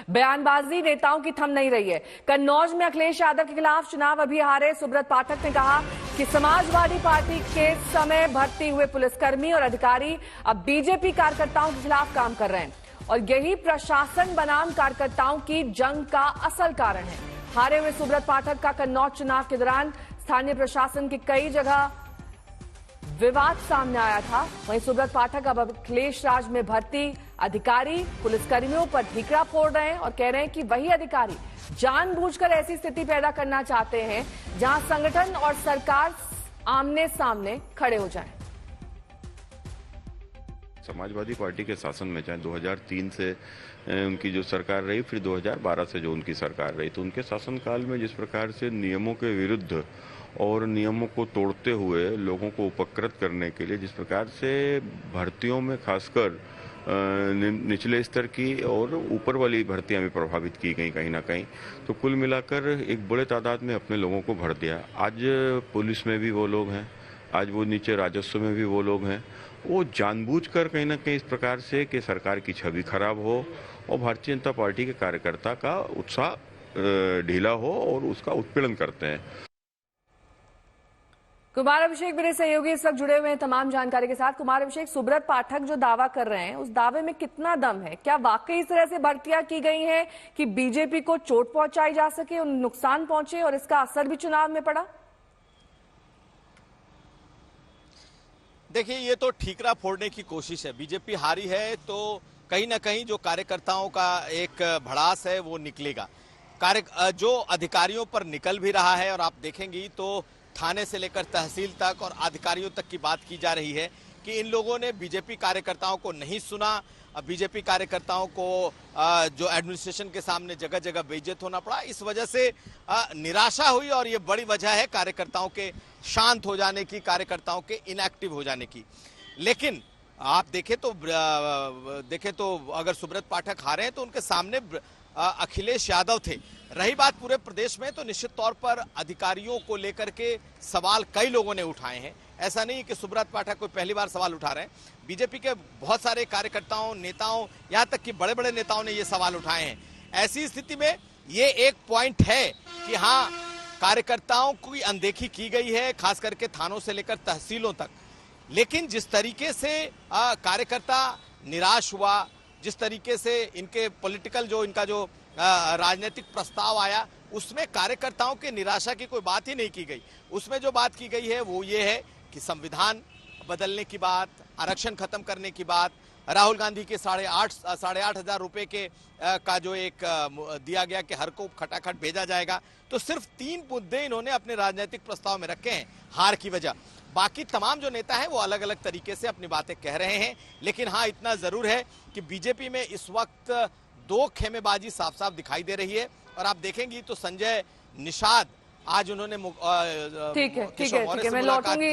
बयानबाजी नेताओं की थम नहीं रही है। कन्नौज में अखिलेश यादव के खिलाफ चुनाव अभी हारे सुब्रत पाठक ने कहा कि समाजवादी पार्टी के समय भर्ती हुए पुलिसकर्मी और अधिकारी अब बीजेपी कार्यकर्ताओं के खिलाफ काम कर रहे हैं और यही प्रशासन बनाम कार्यकर्ताओं की जंग का असल कारण है। हारे हुए सुब्रत पाठक का कन्नौज चुनाव के दौरान स्थानीय प्रशासन की कई जगह विवाद सामने आया था। वहीं सुब्रत पाठक अब अखिलेश राज में भर्ती अधिकारी पुलिसकर्मियों पर ठीकरा फोड़ रहे हैं और कह रहे हैं कि वही अधिकारी जानबूझकर ऐसी स्थिति पैदा करना चाहते हैं जहां संगठन और सरकार आमने सामने खड़े हो जाएं। समाजवादी पार्टी के शासन में चाहे 2003 से उनकी जो सरकार रही, फिर 2012 से जो उनकी सरकार रही, तो उनके शासनकाल में जिस प्रकार से नियमों के विरुद्ध और नियमों को तोड़ते हुए लोगों को उपकृत करने के लिए जिस प्रकार से भर्तियों में खासकर निचले स्तर की और ऊपर वाली भर्तियां भी प्रभावित की गई कहीं ना कहीं, तो कुल मिलाकर एक बड़े तादाद में अपने लोगों को भर दिया। आज पुलिस में भी वो लोग हैं, आज वो नीचे राजस्व में भी वो लोग हैं। वो जानबूझकर कहीं ना कहीं इस प्रकार से कि सरकार की छवि खराब हो और भारतीय जनता पार्टी के कार्यकर्ता का उत्साह ढीला हो और उसका उत्पीड़न करते हैं। कुमार अभिषेक मेरे सहयोगी इस वक्त जुड़े हुए हैं तमाम जानकारी के साथ। कुमार अभिषेक, सुब्रत पाठक जो दावा कर रहे हैं उस दावे में कितना दम है? क्या वाकई इस तरह से भर्तियां की गई हैं कि बीजेपी को चोट पहुंचाई जा सके, उन नुकसान पहुंचे और इसका असर भी चुनाव में पड़ा? देखिए, ये तो ठीकरा फोड़ने की कोशिश है। बीजेपी हारी है तो कहीं ना कहीं जो कार्यकर्ताओं का एक भड़ास है वो निकलेगा। जो अधिकारियों पर निकल भी रहा है और आप देखेंगी तो थाने से लेकर तहसील तक और अधिकारियों तक की बात की जा रही है कि इन लोगों ने बीजेपी कार्यकर्ताओं को नहीं सुना। बीजेपी कार्यकर्ताओं को जो एडमिनिस्ट्रेशन के सामने जगह जगह बेइज्जत होना पड़ा, इस वजह से निराशा हुई और ये बड़ी वजह है कार्यकर्ताओं के शांत हो जाने की, कार्यकर्ताओं के इनएक्टिव हो जाने की। लेकिन आप देखें तो अगर सुब्रत पाठक हारे हैं तो उनके सामने अखिलेश यादव थे। रही बात पूरे प्रदेश में, तो निश्चित तौर पर अधिकारियों को लेकर के सवाल कई लोगों ने उठाए हैं। ऐसा नहीं कि सुब्रत पाठक कोई पहली बार सवाल उठा रहे हैं। बीजेपी के बहुत सारे कार्यकर्ताओं, नेताओं, यहां तक कि बड़े बड़े नेताओं ने ये सवाल उठाए हैं। ऐसी स्थिति में ये एक पॉइंट है कि हाँ, कार्यकर्ताओं की अनदेखी की गई है, खास करके थानों से लेकर तहसीलों तक। लेकिन जिस तरीके से कार्यकर्ता निराश हुआ, जिस तरीके से इनके पॉलिटिकल इनका जो राजनीतिक प्रस्ताव आया, उसमें कार्यकर्ताओं की निराशा की कोई बात ही नहीं की गई। उसमें जो बात की गई है वो ये है कि संविधान बदलने की बात, आरक्षण खत्म करने की बात, राहुल गांधी के 8,500 रुपए के का जो एक दिया गया कि हर को खटाखट भेजा जाएगा। तो सिर्फ 3 मुद्दे इन्होंने अपने राजनीतिक प्रस्ताव में रखे हैं हार की वजह। बाकी तमाम जो नेता हैं वो अलग अलग तरीके से अपनी बातें कह रहे हैं। लेकिन हाँ, इतना जरूर है कि बीजेपी में इस वक्त 2 खेमेबाजी साफ साफ दिखाई दे रही है। और आप देखेंगी तो संजय निषाद आज उन्होंने ठीक है, मैं लौटूंगी।